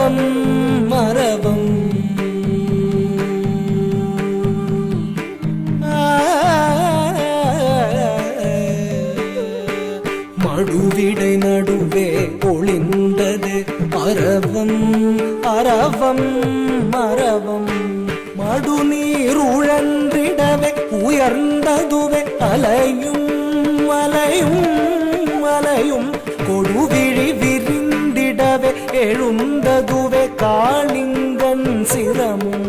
அரவம் அரவம் மடுவிடை நடுவே ஒளிந்தது அரவம் அரவம் அரவம் மடுநீர் உழன்றிடவே உயர்ந்ததுவே அலையும் அலையும் அலையும் கொடுவிழி விரிந்திடவே எழுந்ததுவே காளிங்கன் சிரமும்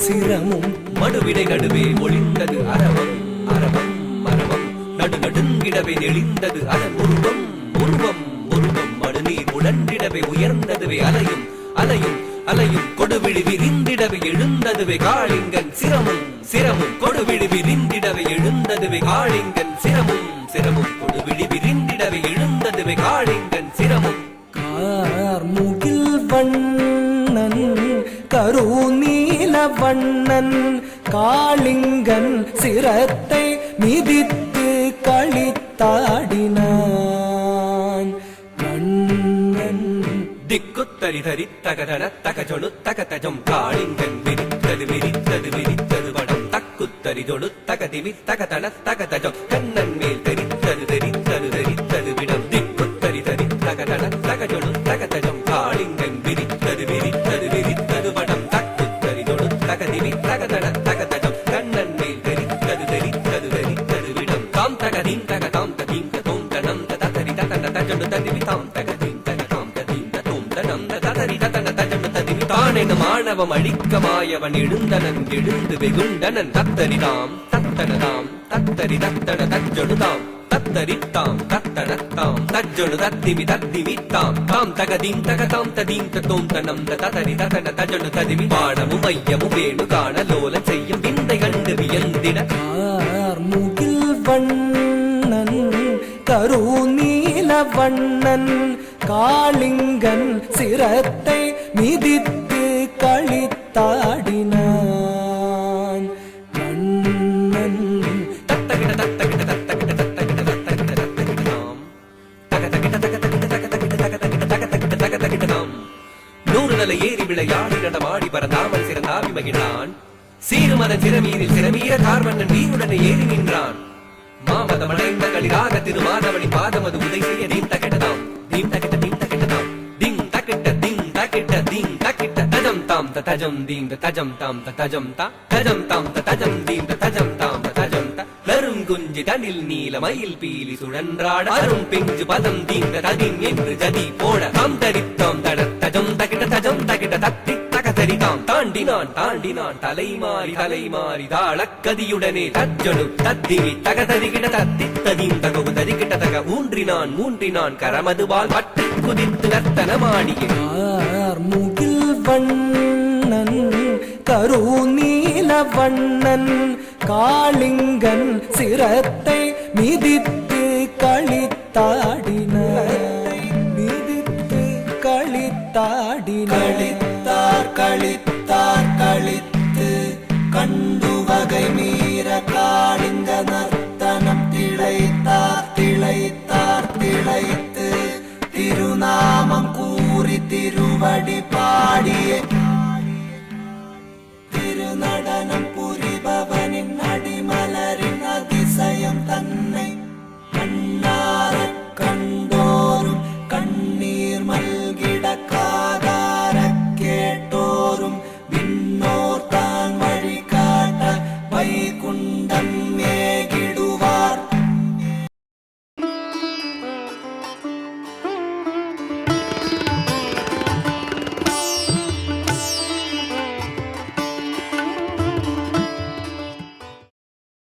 சிரமும் மடுவிடை நடுவே ஒளிந்தது அரவம் அரவம் அரவம் நடுநடுங்கிடவே நெளிந்தது அதன் உருவம் உருவம் உருவம் மடுநீர் உடன்றிடவே உயர்ந்ததுவே அலையும் அலையும் அலையும் கொடுவிழி விரிந்திடவே எழுந்ததுவே காளிங்கன் சிரமும் சிரமும் கொடுவிழி விரிந்திடவே எழுந்ததுவே காளிங்கன் சிரமும் சிரமும் கொடுவிழி விரிந்திடவே எழுந்ததுவே காளிங்கன் சிரமும் கார்முகில் வண்ணன் கருநீல வண்ணன் காளிங்கன் சிரத்தை மிதித்து களித்தாடினான் கண்ணன் திக்குத்தரி தரி தகதன தகஜொழு தகதஜம் காளிங்கன் விரித்தது விரித்தது விரித்தது படம் தக்குத்தரி ஜொழு தகதிவி தகதன தகதஜம் கண்ணன் மேல் தெரித்தது தெரித்தது தெரித்தது விடம் திக்குத்தரி தரி தகதன தகஜொழு தகதஜம் காளிங்கன் விரித்தது விரித்தது விரித்தது படம் தக்குத்தரி ஜொழு தகதிவி தகதன தகதஜம் கண்ணன் மேல் தெரித்தது தெரித்தது தெரித்தது விடம் தாம் தகதீம் தகதாம் ததீம் ததோம் தனம் ததரி ததன தஜொழு ததிவி தாம் தகதீம் தகதாம் ததீம் ததோம் தனம் ததரி ததன தஜொழு ததிவி தானென மாணவம் அழிக்கமாயவன் எழுந்தனன் எழுந்து வெகுண்டனன் தத்தரிதாம் தத்தனதாம் தத்தரி தத்தன தஜொழுதாம் தத்தரித்தாம் தத்தனத்தாம் தஜொழு தத்திமி தத்திமித்தாம் தாம் தகதீம் தகதாம் ததீம் ததோம் தனம் ததரி ததன தஜொழு ததிவி பாடமும் மையமும் வேணு காண லோல செய்யும் விந்தை கண்டு வியந்திட கார்முகில் வண்ணன் கருநீல வண்ணன் காளிங்கன் சிரத்தை மிதித்து களித்தாடினான் கண்ணன் தத்தகிட தத்தகிட தத்தகிட தத்தகிட தத்தகிட தத்தகிடதாம் தகதகிட தகதகிட தகதகிட தகதகிட தகதகிட தகதகிடதாம் நூறு நிலை ஏறி விளையாடி நடமாடி பரந்தாமல் சிறந்தாவி மகிழ்ந்தான் சீருமத சிறமீரில் சிறமீர கார்மன்னன் வீருடனே ஏறி நின்றான் மாமதமடைந்த களிராக திருமாதவனி பாதமது உதை செய்ய தீம் தகிடதாம் தீம் தகிட தீம் தகிடதாம் திங் தகிட்ட திங் தகிட்ட திங் தகிட்ட தஜம் தாம் தஜம் தீம் தஜம் தாம் தஜம் தா தஜம் தாம் தஜம் தீம் தஜம் தாம் தஜம் த லரும் குஞ்சி தனில் நீல மயில் பீலி சுழன்றாட அரும் பிஞ்சு பதம் தீங்க ததிம் என்று ஜதி போட தாம் தரித்தாம் தட தஜம் தகிட தஜம் தகிட தத்தி தகதரிதாம் தாண்டினான் தாண்டினான் தலைமாறி தாளக்கதியுடனே தஜ்ஜொழு தத்திவி தகதரிகிட தத்தி ததீம் தகவு தரிகிட்ட தக ஊன்றினான் மூன்றினான் கரமதுவால் பட்டு குதித்து நர்த்தனமாடிய கார்முகில் வண்ணன் கருநீல வண்ணன் காளிங்கன் சிரத்தை மிதித்து களித்தாடினான் மிதித்து களித்தாடினார் களித்தார் களித்து கண்டு வகை மீற காளிங்க நர்த்தனம் திளைத்தார் திளைத்தார் திளைத்து திருநாமம் கூறி திருவடி பாடிய